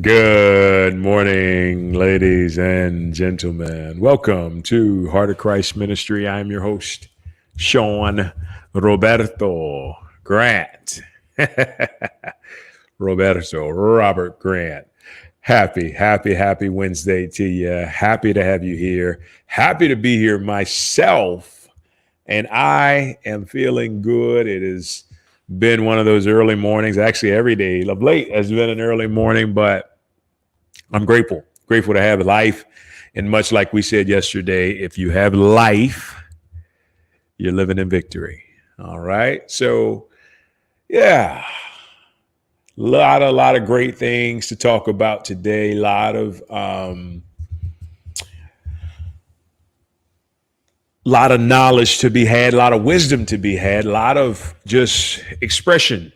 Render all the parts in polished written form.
Good morning, ladies and gentlemen. Welcome to Heart of Christ Ministry. I'm your host, Shaun Roberto Grant. Robert Grant. Happy Wednesday to you. Happy to have you here. Happy to be here myself. And I am feeling good. It has been one of those early mornings. Actually, every day of late has been an early morning, but I'm grateful to have life. And much like we said yesterday, if you have life, you're living in victory. All right. So, yeah, lot of great things to talk about today. Lot of knowledge to be had, a lot of wisdom to be had, a lot of just expression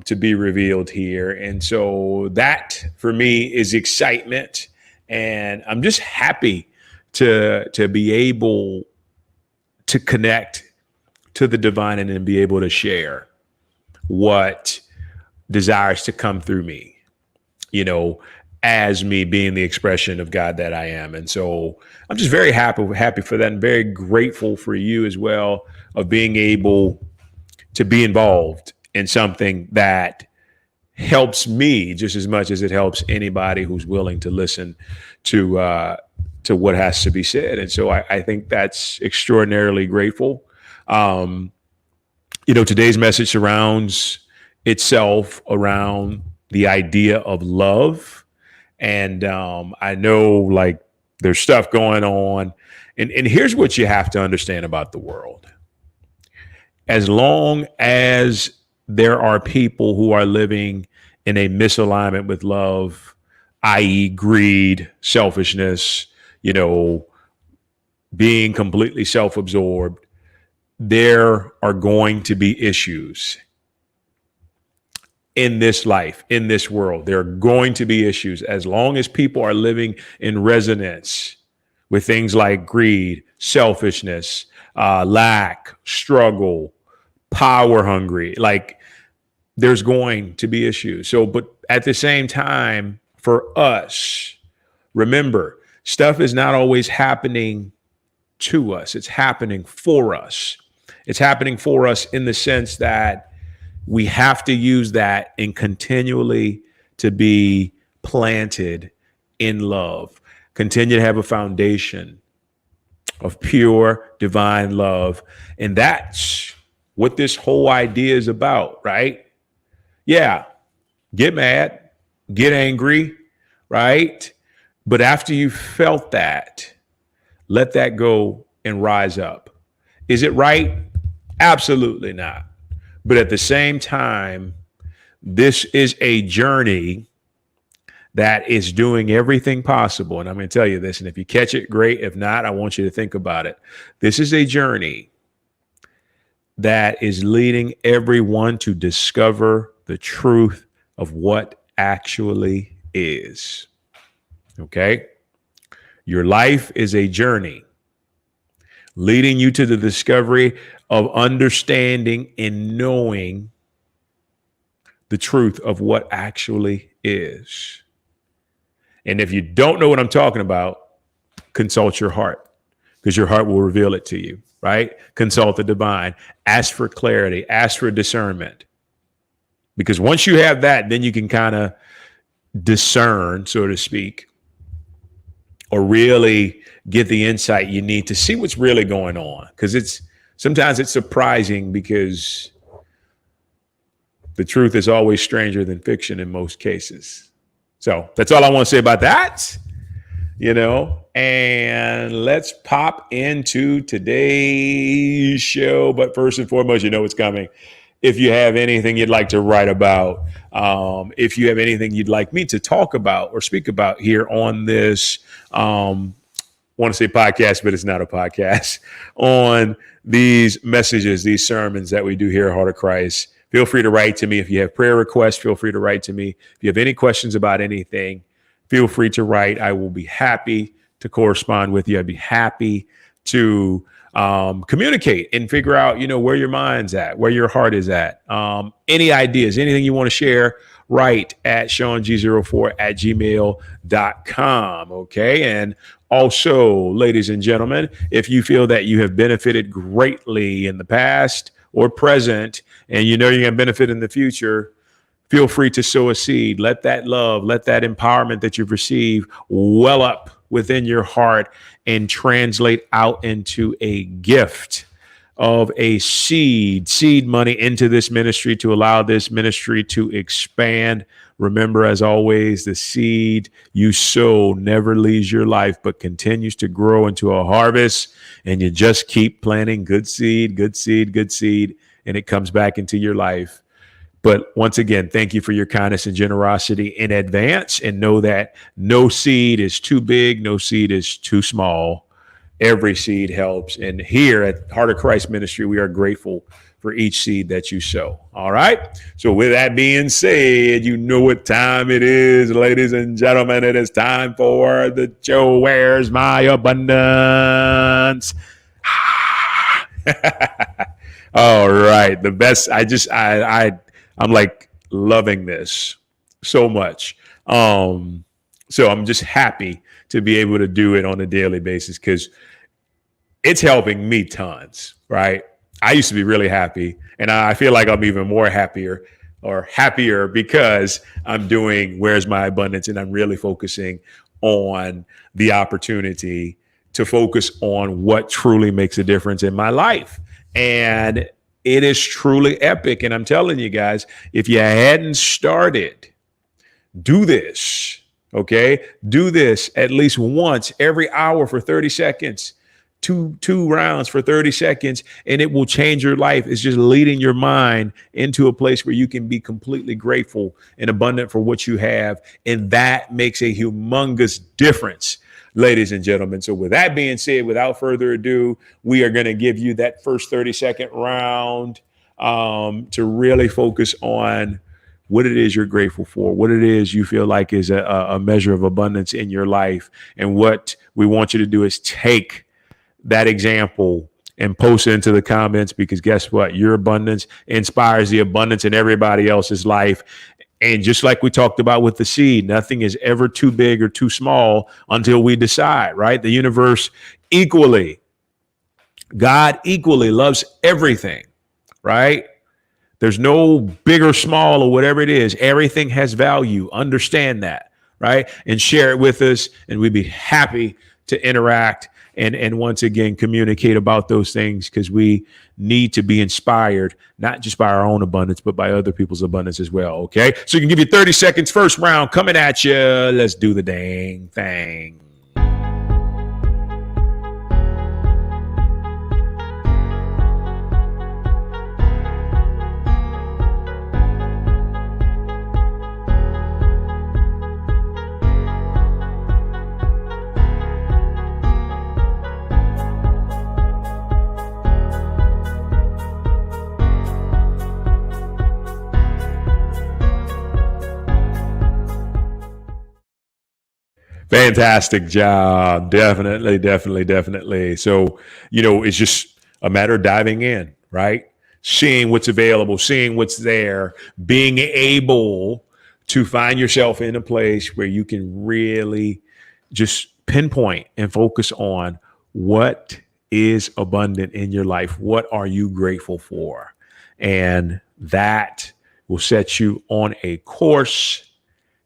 to be revealed here. And so that for me is excitement. And I'm just happy to be able to connect to the divine and then be able to share what desires to come through me, as me being the expression of God that I am. And so I'm just very happy for that, and very grateful for you as well of being able to be involved in something that helps me just as much as it helps anybody who's willing to listen to what has to be said. And so I think that's extraordinarily grateful. Today's message surrounds itself around the idea of love. And I know there's stuff going on. And here's what you have to understand about the world. As long as there are people who are living in a misalignment with love, i.e. greed, selfishness, being completely self-absorbed, there are going to be issues in this life, in this world. There are going to be issues as long as people are living in resonance with things like greed, selfishness, lack, struggle, power hungry. There's going to be issues. So, but at the same time, for us, remember, stuff is not always happening to us. It's happening for us. It's happening for us in the sense that we have to use that and continually to be planted in love, continue to have a foundation of pure divine love. And that's what this whole idea is about, right? Yeah, get mad, get angry, right? But after you felt that, let that go and rise up. Is it right? Absolutely not. But at the same time, this is a journey that is doing everything possible. And I'm going to tell you this, and if you catch it, great. If not, I want you to think about it. This is a journey that is leading everyone to discover the truth of what actually is. Okay? Your life is a journey leading you to the discovery of understanding and knowing the truth of what actually is. And if you don't know what I'm talking about, consult your heart, because your heart will reveal it to you, right? Consult the divine, ask for clarity, ask for discernment. Because once you have that, then you can kind of discern, so to speak, or really get the insight you need to see what's really going on. Because sometimes it's surprising, because the truth is always stranger than fiction in most cases. So that's all I want to say about that, and let's pop into today's show. But first and foremost, what's coming. If you have anything you'd like to write about, if you have anything you'd like me to talk about or speak about here on this, want to say podcast, but it's not a podcast, on these messages, these sermons that we do here at Heart of Christ, feel free to write to me. If you have prayer requests, feel free to write to me. If you have any questions about anything, feel free to write. I will be happy to correspond with you. I'd be happy to Communicate and figure out, where your mind's at, where your heart is at. Any ideas, anything you want to share, right at ShaunG04@gmail.com. Okay. And also, ladies and gentlemen, if you feel that you have benefited greatly in the past or present, and you're going to benefit in the future, feel free to sow a seed. Let that love, let that empowerment that you've received well up within your heart and translate out into a gift of a seed money into this ministry to allow this ministry to expand. Remember, as always, the seed you sow never leaves your life, but continues to grow into a harvest. And you just keep planting good seed, and it comes back into your life. But once again, thank you for your kindness and generosity in advance, and know that no seed is too big, no seed is too small. Every seed helps. And here at Heart of Christ Ministry, we are grateful for each seed that you sow. All right. So with that being said, you know what time it is, ladies and gentlemen. It is time for the show. Where's my abundance? All right. The best. I'm like loving this so much. So I'm just happy to be able to do it on a daily basis because it's helping me tons, right? I used to be really happy, and I feel like I'm even more happier because I'm doing Where's My Abundance, and I'm really focusing on the opportunity to focus on what truly makes a difference in my life. And it is truly epic. And I'm telling you guys, if you hadn't started, do this. Okay. Do this at least once every hour for 30 seconds, two rounds for 30 seconds, and it will change your life. It's just leading your mind into a place where you can be completely grateful and abundant for what you have. And that makes a humongous difference, ladies and gentlemen. So with that being said, without further ado, we are going to give you that first 30-second round to really focus on what it is you're grateful for, what it is you feel like is a measure of abundance in your life. And what we want you to do is take that example and post it into the comments, because guess what? Your abundance inspires the abundance in everybody else's life. And just like we talked about with the seed, nothing is ever too big or too small until we decide, right? The universe God equally loves everything, right? There's no big or small or whatever it is. Everything has value. Understand that, right? And share it with us, and we'd be happy to interact and once again communicate about those things, because we need to be inspired, not just by our own abundance, but by other people's abundance as well. Okay. So you can give you 30 seconds, first round coming at you. Let's do the dang thing. Fantastic job. Definitely. So, it's just a matter of diving in, right? Seeing what's available, seeing what's there, being able to find yourself in a place where you can really just pinpoint and focus on what is abundant in your life. What are you grateful for? And that will set you on a course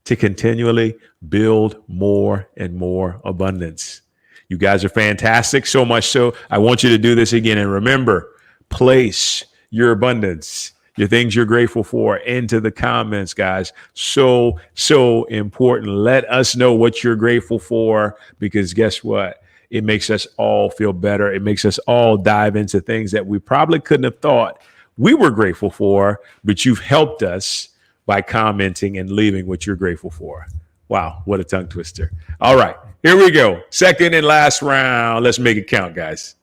to continually build more and more abundance. You guys are fantastic. So much so, I want you to do this again. And remember, place your abundance, your things you're grateful for, into the comments, guys. So important. Let us know what you're grateful for, because guess what? It makes us all feel better. It makes us all dive into things that we probably couldn't have thought we were grateful for, but you've helped us by commenting and leaving what you're grateful for. Wow, what a tongue twister. All right, here we go. Second and last round. Let's make it count, guys.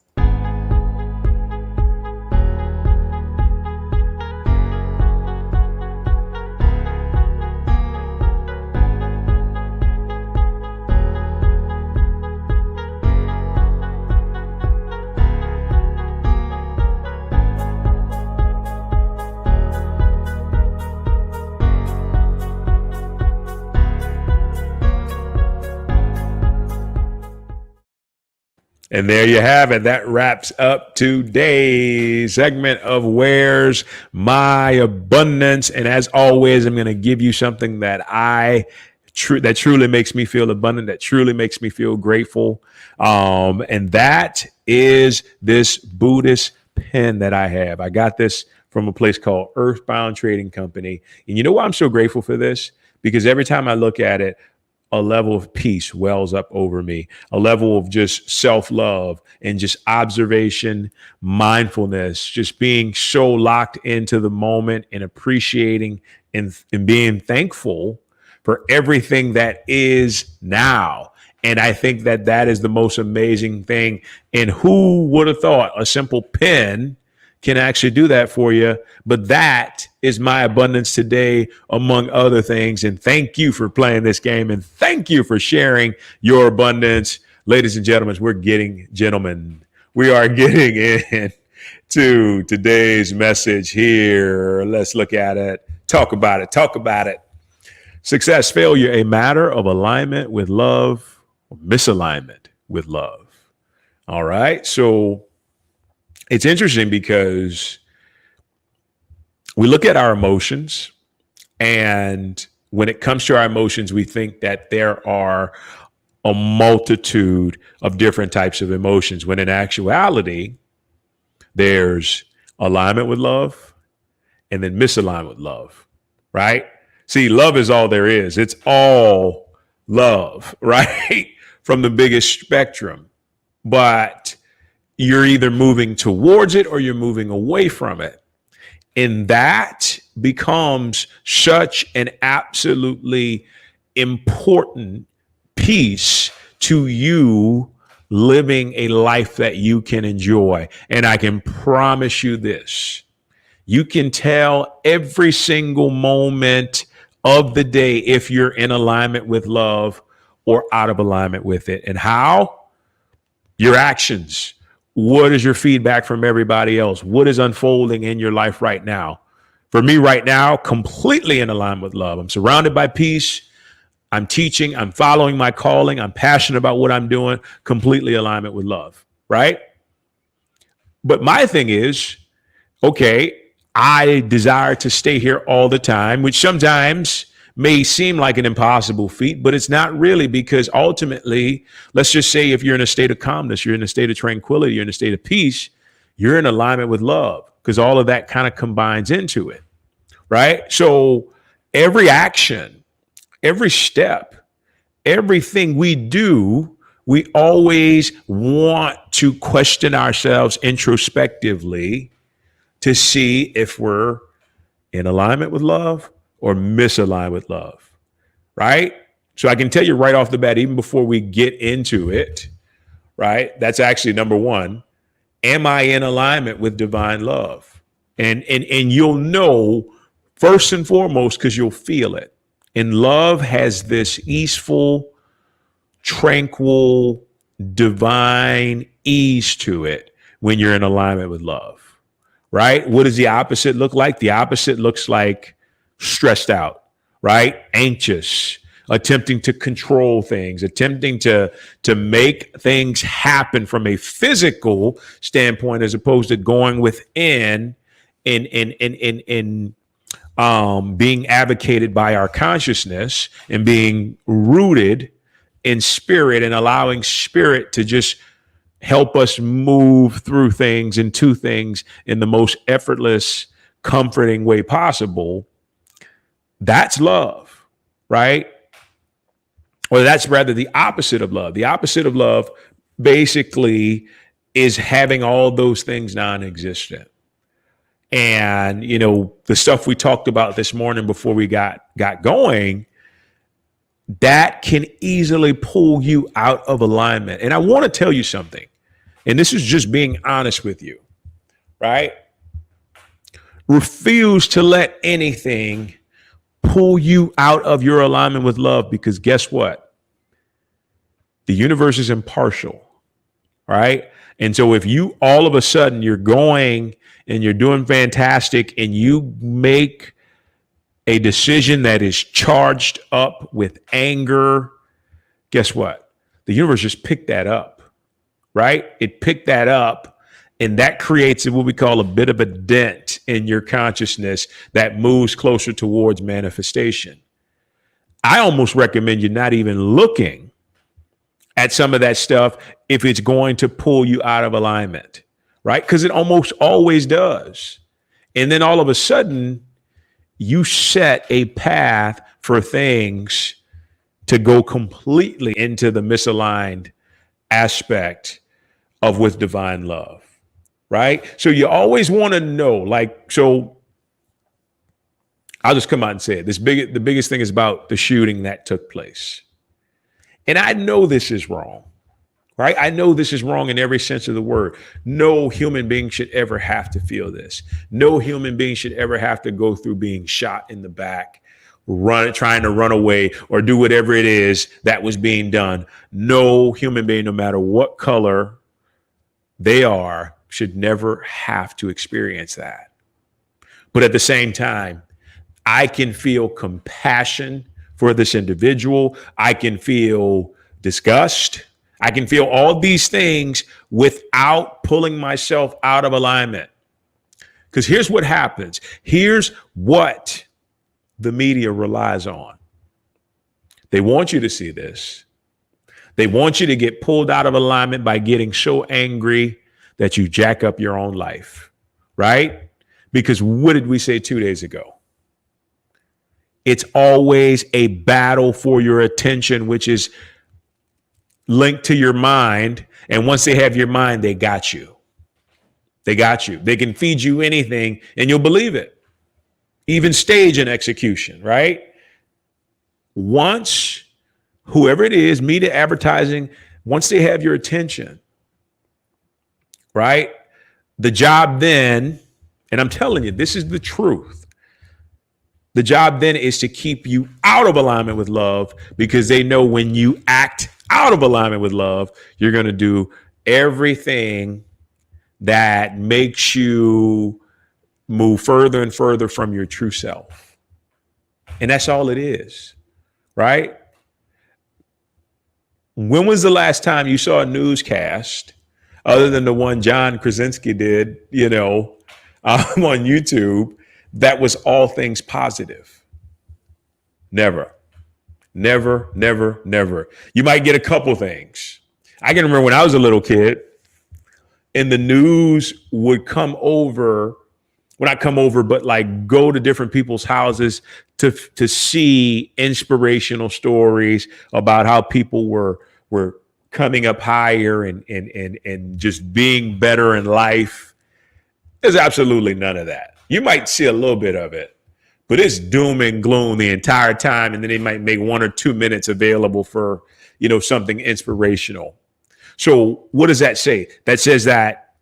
And there you have it. That wraps up today's segment of Where's My Abundance? And as always, I'm going to give you something that that truly makes me feel abundant, that truly makes me feel grateful. And that is this Buddhist pen that I have. I got this from a place called Earthbound Trading Company. And you know why I'm so grateful for this? Because every time I look at it, a level of peace wells up over me, a level of just self-love and just observation, mindfulness, just being so locked into the moment and appreciating and being thankful for everything that is now. And I think that that is the most amazing thing. And who would have thought a simple pen can actually do that for you? But that is my abundance today, among other things. And thank you for playing this game. And thank you for sharing your abundance. Ladies and gentlemen, we are getting in to today's message here. Let's look at it. Talk about it. Success, failure, a matter of alignment with love, or misalignment with love. All right. So it's interesting because we look at our emotions, and when it comes to our emotions, we think that there are a multitude of different types of emotions, when in actuality, there's alignment with love and then misalignment with love, right? See, love is all there is. It's all love, right? From the biggest spectrum. But you're either moving towards it or you're moving away from it. And that becomes such an absolutely important piece to you living a life that you can enjoy. And I can promise you this, you can tell every single moment of the day if you're in alignment with love or out of alignment with it. And how? Your actions. What is your feedback from everybody else? What is unfolding in your life right now? For me right now, completely in alignment with love. I'm surrounded by peace. I'm teaching. I'm following my calling. I'm passionate about what I'm doing. Completely alignment with love, right? But my thing is, okay, I desire to stay here all the time, which sometimes may seem like an impossible feat, but it's not really, because ultimately, let's just say if you're in a state of calmness, you're in a state of tranquility, you're in a state of peace, you're in alignment with love, because all of that kind of combines into it, right? So every action, every step, everything we do, we always want to question ourselves introspectively to see if we're in alignment with love or misaligned with love, right? So I can tell you right off the bat, even before we get into it, right? That's actually number one. Am I in alignment with divine love? And you'll know first and foremost because you'll feel it. And love has this easeful, tranquil, divine ease to it when you're in alignment with love, right? What does the opposite look like? The opposite looks like stressed out, right? Anxious, attempting to control things, attempting to make things happen from a physical standpoint, as opposed to going within and being advocated by our consciousness and being rooted in spirit and allowing spirit to just help us move through things and to things in the most effortless, comforting way possible. That's love, right? Or that's rather the opposite of love. The opposite of love basically is having all those things non-existent. And, you know, the stuff we talked about this morning before we got going, that can easily pull you out of alignment. And I want to tell you something, and this is just being honest with you, right? Refuse to let anything pull you out of your alignment with love, because guess what? The universe is impartial, right? And so if you all of a sudden you're going and you're doing fantastic and you make a decision that is charged up with anger, guess what? The universe just picked that up, right? It picked that up, and that creates what we call a bit of a dent in your consciousness that moves closer towards manifestation. I almost recommend you not even looking at some of that stuff if it's going to pull you out of alignment, right? Because it almost always does. And then all of a sudden, you set a path for things to go completely into the misaligned aspect of with divine love, right? So you always want to know, like, so I'll just come out and say it. The biggest thing is about the shooting that took place. And I know this is wrong, right? I know this is wrong in every sense of the word. No human being should ever have to feel this. No human being should ever have to go through being shot in the back, trying to run away or do whatever it is that was being done. No human being, no matter what color they are, should never have to experience that. But at the same time, I can feel compassion for this individual. I can feel disgust. I can feel all these things without pulling myself out of alignment. Because here's what happens. Here's what the media relies on. They want you to see this. They want you to get pulled out of alignment by getting so angry that you jack up your own life, right? Because what did we say 2 days ago? It's always a battle for your attention, which is linked to your mind. And once they have your mind, they got you. They got you. They can feed you anything and you'll believe it. Even stage an execution, right? Once whoever it is, media, advertising, once they have your attention, right? The job then, and I'm telling you, this is the truth. The job then is to keep you out of alignment with love, because they know when you act out of alignment with love, you're going to do everything that makes you move further and further from your true self. And that's all it is, right? When was the last time you saw a newscast other than the one John Krasinski did, on YouTube, that was all things positive? Never, never, never, never. You might get a couple things. I can remember when I was a little kid and the news would come over, well, not come over, but like go to different people's houses to see inspirational stories about how people were coming up higher and just being better in life. There's absolutely none of that. You might see a little bit of it, but it's doom and gloom the entire time. And then they might make 1 or 2 minutes available for, something inspirational. So what does that say? That says that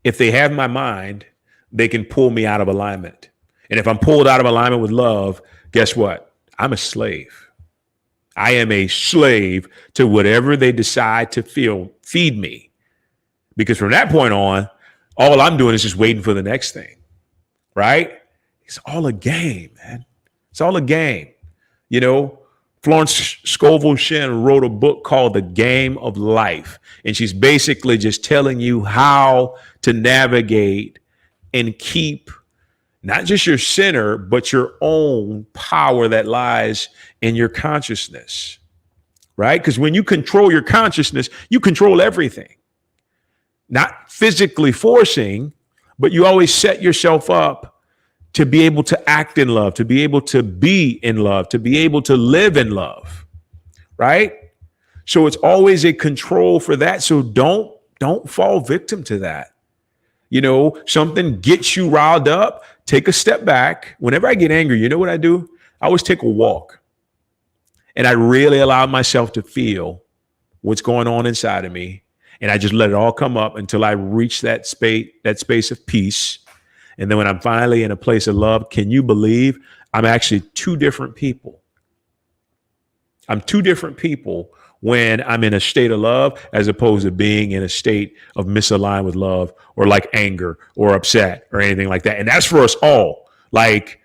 if they have my mind, they can pull me out of alignment. And if I'm pulled out of alignment with love, guess what? I'm a slave. I am a slave to whatever they decide to feed me. Because from that point on, all I'm doing is just waiting for the next thing, right? It's all a game, man. It's all a game. Florence Scovel Shinn wrote a book called The Game of Life. And she's basically just telling you how to navigate and keep not just your center, but your own power that lies in your consciousness, right? Because when you control your consciousness, you control everything. Not physically forcing, but you always set yourself up to be able to act in love, to be able to be in love, to be able to live in love, right? So it's always a control for that. So don't fall victim to that. Something gets you riled up, take a step back. Whenever I get angry, you know what I do? I always take a walk. And I really allow myself to feel what's going on inside of me. And I just let it all come up until I reach that space of peace. And then when I'm finally in a place of love, can you believe I'm actually two different people? I'm two different people when I'm in a state of love, as opposed to being in a state of misaligned with love, or like anger or upset or anything like that. And that's for us all. Like,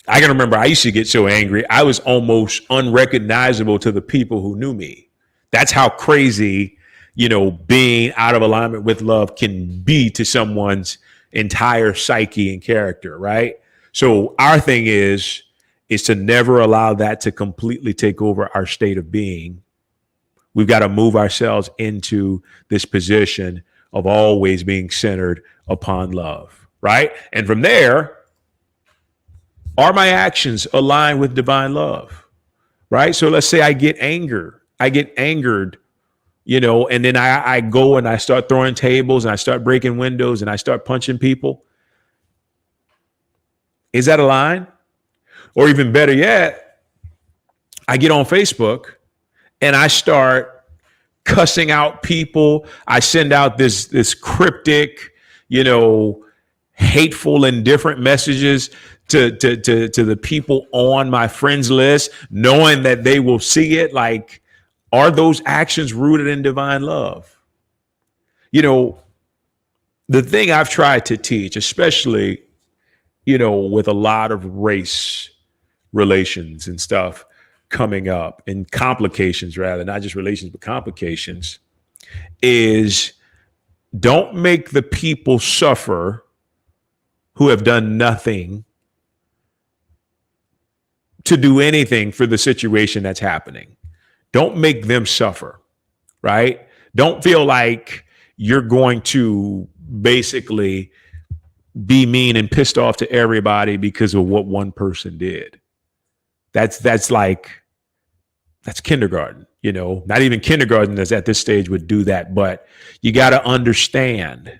I can remember I used to get so angry, I was almost unrecognizable to the people who knew me. That's how crazy, being out of alignment with love can be to someone's entire psyche and character, right? So our thing is to never allow that to completely take over our state of being. We've got to move ourselves into this position of always being centered upon love, right? And from there, are my actions aligned with divine love, right? So let's say I get angered, and then I go and I start throwing tables and I start breaking windows and I start punching people. Is that aligned? Or even better yet, I get on Facebook and I start cussing out people. I send out this cryptic, hateful and different messages to the people on my friends list, knowing that they will see it. Like, are those actions rooted in divine love? The thing I've tried to teach, especially, with a lot of race relations and stuff coming up, and complications, rather, not just relations, but complications, is don't make the people suffer who have done nothing to do anything for the situation that's happening. Don't make them suffer, right? Don't feel like you're going to basically be mean and pissed off to everybody because of what one person did. That's kindergarten, not even kindergarten at this stage would do that. But you got to understand,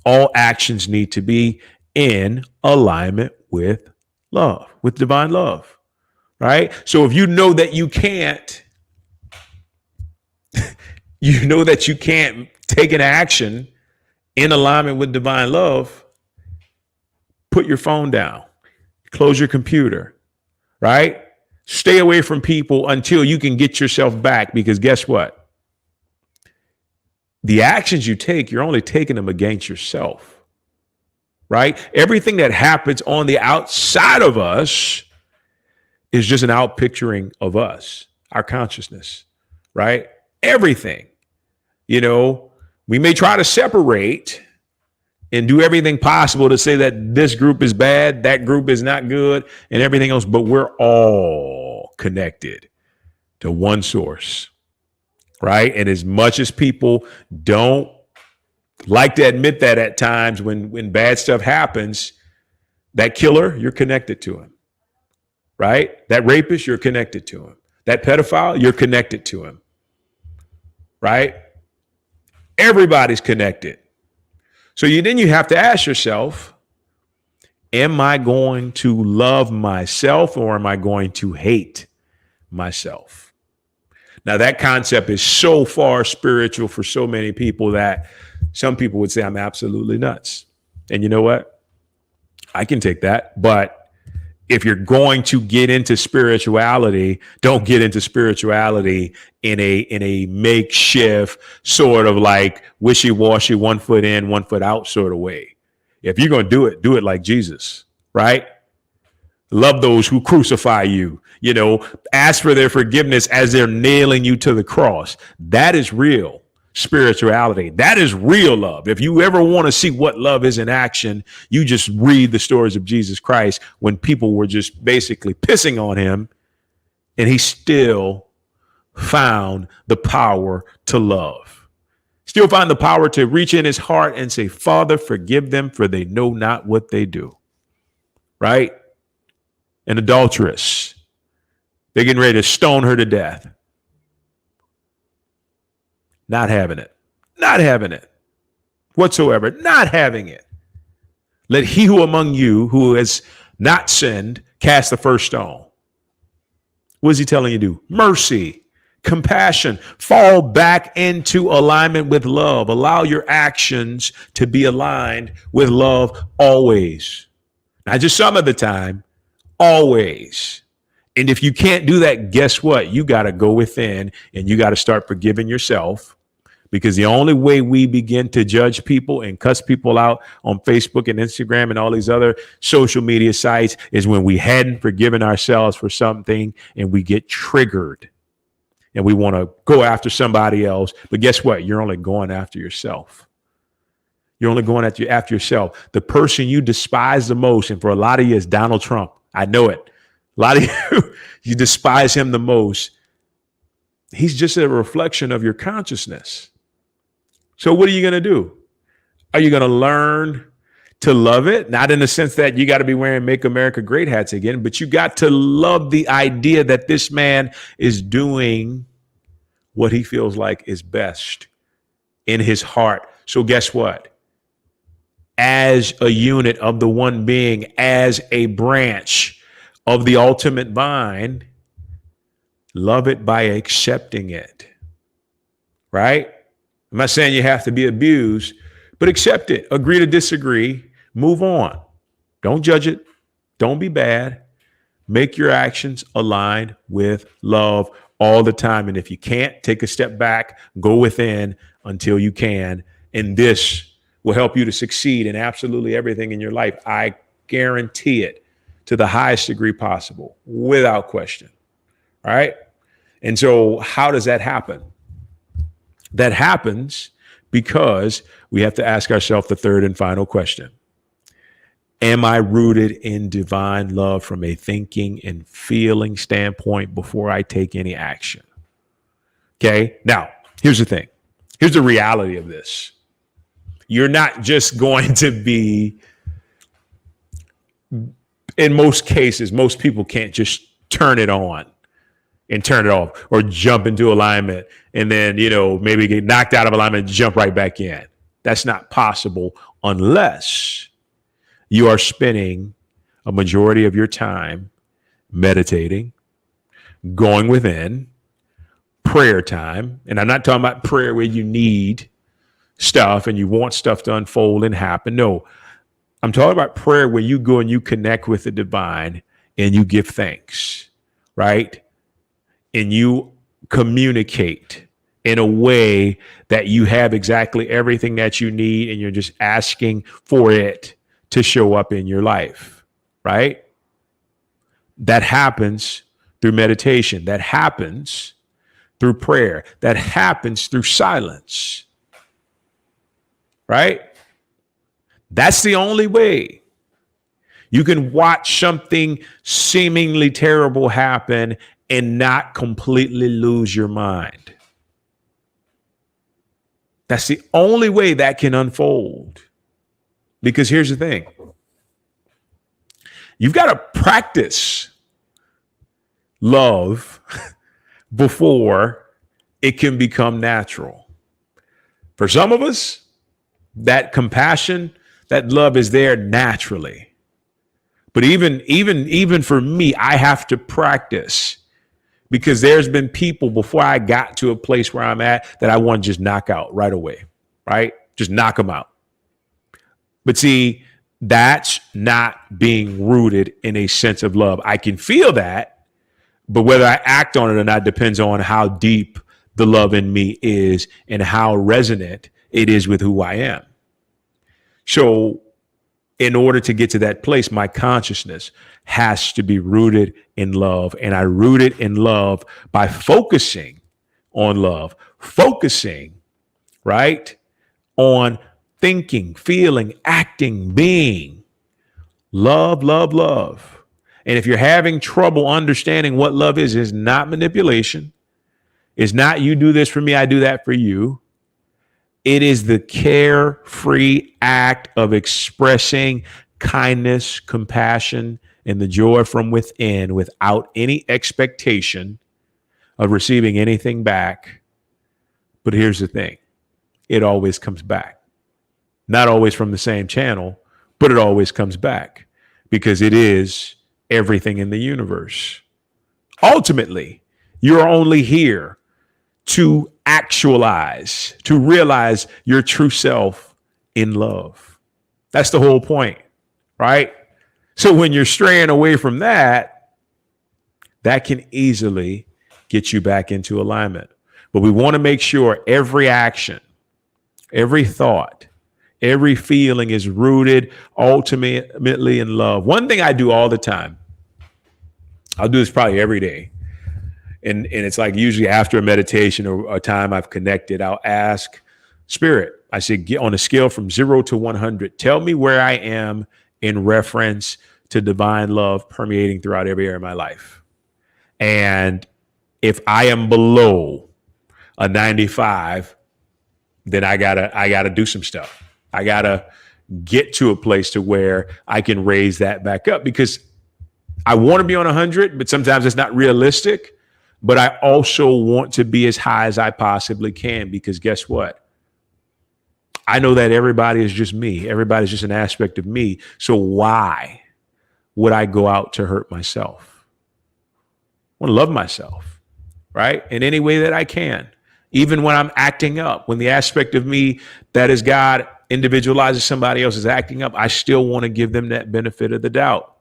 all actions need to be in alignment with love, with divine love, right? So if you know that you can't, take an action in alignment with divine love, put your phone down, close your computer, right? Stay away from people until you can get yourself back, because guess what? The actions you take, you're only taking them against yourself, right? Everything that happens on the outside of us is just an outpicturing of us, our consciousness, right? Everything. We may try to separate and do everything possible to say that this group is bad, that group is not good, and everything else, but we're all connected to one source, right? And as much as people don't like to admit that at times, when bad stuff happens, that killer, you're connected to him, right? That rapist, you're connected to him. That pedophile, you're connected to him, right? Everybody's connected. So then you have to ask yourself, am I going to love myself or am I going to hate myself? Now, that concept is so far spiritual for so many people that some people would say I'm absolutely nuts. And you know what? I can take that. But if you're going to get into spirituality, don't get into spirituality in a makeshift sort of like wishy-washy, 1 foot in, 1 foot out sort of way. If you're going to do it like Jesus, right? Love those who crucify you, ask for their forgiveness as they're nailing you to the cross. That is real spirituality. That is real love. If you ever want to see what love is in action, you just read the stories of Jesus Christ when people were just basically pissing on him and he still found the power to love. Still found the power to reach in his heart and say, Father, forgive them, for they know not what they do. Right? An adulteress. They're getting ready to stone her to death. Not having it. Not having it. Whatsoever. Not having it. Let he who among you who has not sinned cast the first stone. What is he telling you to do? Mercy, compassion, fall back into alignment with love. Allow your actions to be aligned with love always. Not just some of the time, always. And if you can't do that, guess what? You got to go within and you got to start forgiving yourself. Because the only way we begin to judge people and cuss people out on Facebook and Instagram and all these other social media sites is when we hadn't forgiven ourselves for something and we get triggered. and we want to go after somebody else. But guess what? You're only going after yourself. You're only going after yourself. The person you despise the most, and for a lot of you, it's Donald Trump. I know it. A lot of you, you despise him the most. He's just a reflection of your consciousness. So what are you going to do? Are you going to learn to love it? Not in the sense that you got to be wearing Make America Great hats again, but you got to love the idea that this man is doing what he feels like is best in his heart. So guess what? As a unit of the one being, as a branch of the ultimate vine, love it by accepting it, right? I'm not saying you have to be abused, but accept it. Agree to disagree. Move on. Don't judge it. Don't be bad. Make your actions aligned with love all the time. And if you can't, take a step back, go within until you can. And this will help you to succeed in absolutely everything in your life. I guarantee it, to the highest degree possible, without question. All right. And so how does that happen? That happens because we have to ask ourselves the third and final question. Am I rooted in divine love from a thinking and feeling standpoint before I take any action? Okay. Now, here's the thing. Here's the reality of this. You're not just going to be, in most cases, most people can't just turn it on and turn it off or jump into alignment and then, maybe get knocked out of alignment and jump right back in. That's not possible unless you are spending a majority of your time meditating, going within, prayer time. And I'm not talking about prayer where you need stuff and you want stuff to unfold and happen. No, I'm talking about prayer where you go and you connect with the divine and you give thanks, right? And you communicate in a way that you have exactly everything that you need and you're just asking for it to show up in your life, right? That happens through meditation. That happens through prayer. That happens through silence. Right? That's the only way. You can watch something seemingly terrible happen and not completely lose your mind. That's the only way that can unfold. Because here's the thing. You've got to practice love before it can become natural. For some of us, that compassion, that love is there naturally. But even for me, I have to practice because there's been people before I got to a place where I'm at that I want to just knock out right away, right? Just knock them out. But see, that's not being rooted in a sense of love. I can feel that, but whether I act on it or not depends on how deep the love in me is and how resonant it is with who I am. So in order to get to that place, my consciousness has to be rooted in love. And I root it in love by focusing on love, focusing, right, on thinking, feeling, acting, being. Love, love, love. And if you're having trouble understanding what love is, it's not manipulation. It's not you do this for me, I do that for you. It is the carefree act of expressing kindness, compassion, and the joy from within without any expectation of receiving anything back. But here's the thing. It always comes back. Not always from the same channel, but it always comes back because it is everything in the universe. Ultimately, you're only here to actualize, to realize your true self in love. That's the whole point, right? So when you're straying away from that, that can easily get you back into alignment. But we want to make sure every action, every thought, every feeling is rooted ultimately in love. One thing I do all the time, I'll do this probably every day, And it's like usually after a meditation or a time I've connected, I'll ask Spirit, I said, get on a scale from 0 to 100, tell me where I am in reference to divine love permeating throughout every area of my life. And if I am below a 95, then I gotta do some stuff. I gotta get to a place to where I can raise that back up, because I want to be on 100, but sometimes it's not realistic. But I also want to be as high as I possibly can, because guess what? I know that everybody is just me. Everybody's just an aspect of me. So why would I go out to hurt myself? I want to love myself, right? In any way that I can. Even when I'm acting up, when the aspect of me that is God individualizes somebody else is acting up, I still want to give them that benefit of the doubt.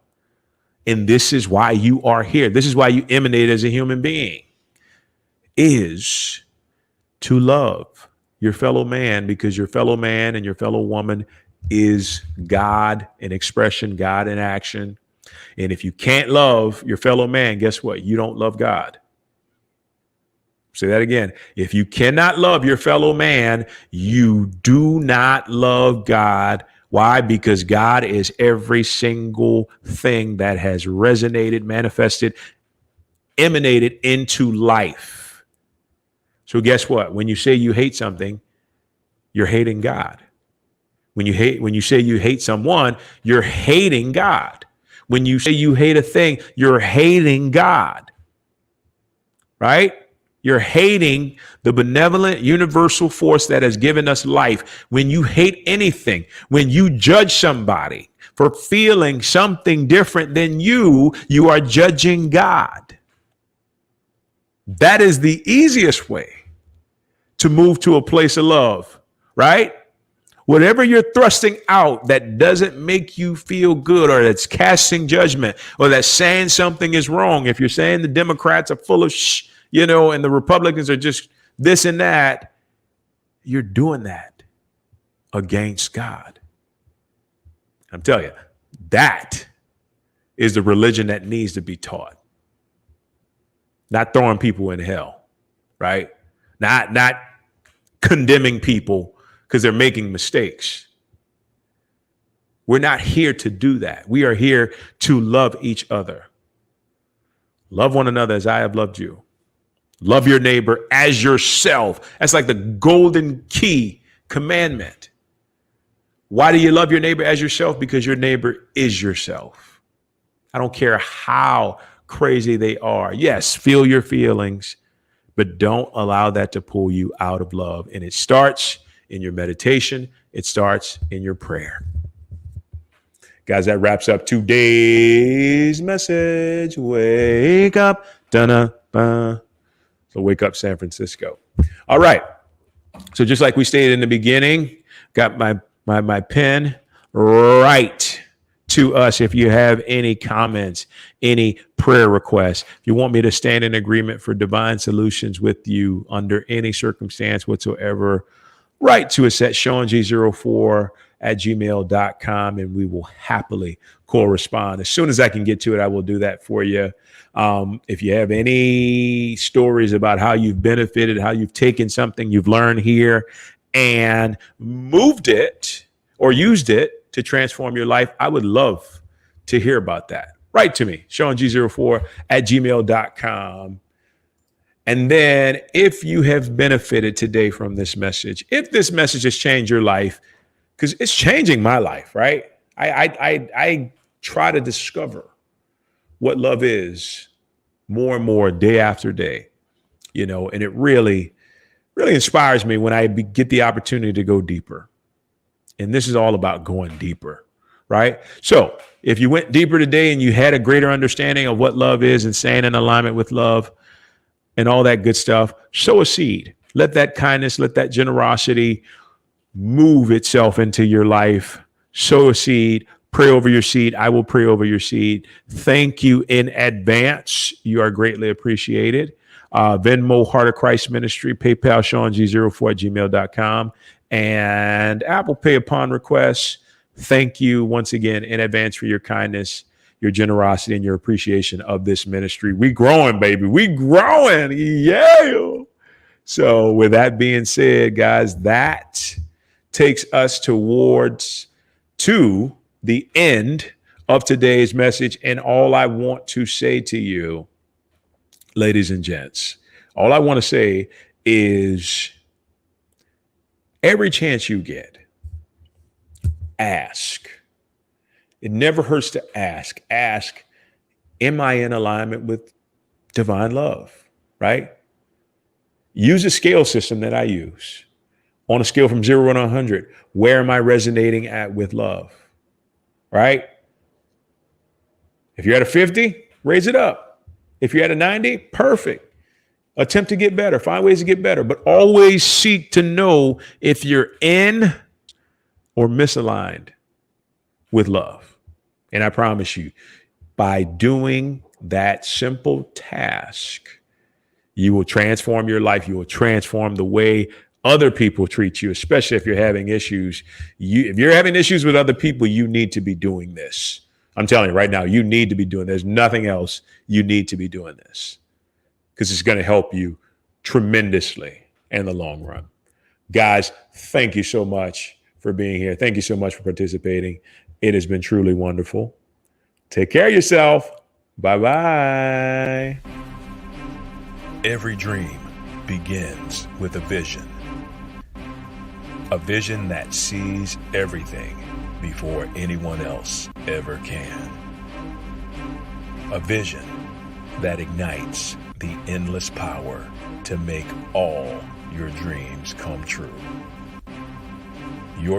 And this is why you are here. This is why you emanate as a human being, is to love your fellow man, because your fellow man and your fellow woman is God in expression, God in action. And if you can't love your fellow man, guess what? You don't love God. Say that again. If you cannot love your fellow man, you do not love God. Why? Because God is every single thing that has resonated, manifested, emanated into life. So guess what? When you say you hate something, you're hating God. When you say you hate someone, you're hating God. When you say you hate a thing, you're hating God. Right? You're hating the benevolent universal force that has given us life. When you hate anything, when you judge somebody for feeling something different than you are judging God. That is the easiest way to move to a place of love, right? Whatever you're thrusting out that doesn't make you feel good, or that's casting judgment, or that's saying something is wrong. If you're saying the Democrats are full of and the Republicans are just this and that, you're doing that against God. I'm telling you, that is the religion that needs to be taught. Not throwing people in hell, right? Not condemning people because they're making mistakes. We're not here to do that. We are here to love each other. Love one another as I have loved you. Love your neighbor as yourself. That's like the golden key commandment. Why do you love your neighbor as yourself? Because your neighbor is yourself. I don't care how crazy they are. Yes, feel your feelings, but don't allow that to pull you out of love. And it starts in your meditation. It starts in your prayer. Guys, that wraps up today's message. Wake up. Da-na-ba. So wake up, San Francisco. All right. So just like we stated in the beginning, got my pen right to us. If you have any comments, any prayer requests, if you want me to stand in agreement for divine solutions with you under any circumstance whatsoever, write to us at ShaunG04@gmail.com, and we will happily correspond. As soon as I can get to it, I will do that for you. If you have any stories about how you've benefited, how you've taken something you've learned here and moved it or used it to transform your life, I would love to hear about that. Write to me, ShaunG04@gmail.com. And then if you have benefited today from this message, if this message has changed your life, because it's changing my life, right? I try to discover what love is more and more day after day, and it really, really inspires me when I get the opportunity to go deeper. And this is all about going deeper, right? So if you went deeper today and you had a greater understanding of what love is and staying in alignment with love and all that good stuff, sow a seed. Let that kindness, let that generosity move itself into your life. Sow a seed. Pray over your seed. I will pray over your seed. Thank you in advance. You are greatly appreciated. Venmo, Heart of Christ Ministry, PayPal, ShaunG04@gmail.com, and Apple Pay upon request. Thank you once again in advance for your kindness. your generosity and your appreciation of this ministry. We growing, baby. We growing. Yeah. So with that being said, guys, that takes us to the end of today's message. And all I want to say to you, ladies and gents, all I want to say is every chance you get, ask. It never hurts to ask. Ask, am I in alignment with divine love, right? Use a scale system that I use. On a scale from 0 to 100, where am I resonating at with love, right? If you're at a 50, raise it up. If you're at a 90, perfect. Attempt to get better. Find ways to get better, but always seek to know if you're in or misaligned with love. And I promise you, by doing that simple task, you will transform your life. You will transform the way other people treat you, especially if you're having issues. If you're having issues with other people, you need to be doing this. I'm telling you right now, you need to be doing this. There's nothing else. You need to be doing this because it's going to help you tremendously in the long run. Guys, thank you so much for being here. Thank you so much for participating. It has been truly wonderful. Take care of yourself. Bye-bye. Every dream begins with a vision. A vision that sees everything before anyone else ever can. A vision that ignites the endless power to make all your dreams come true. Your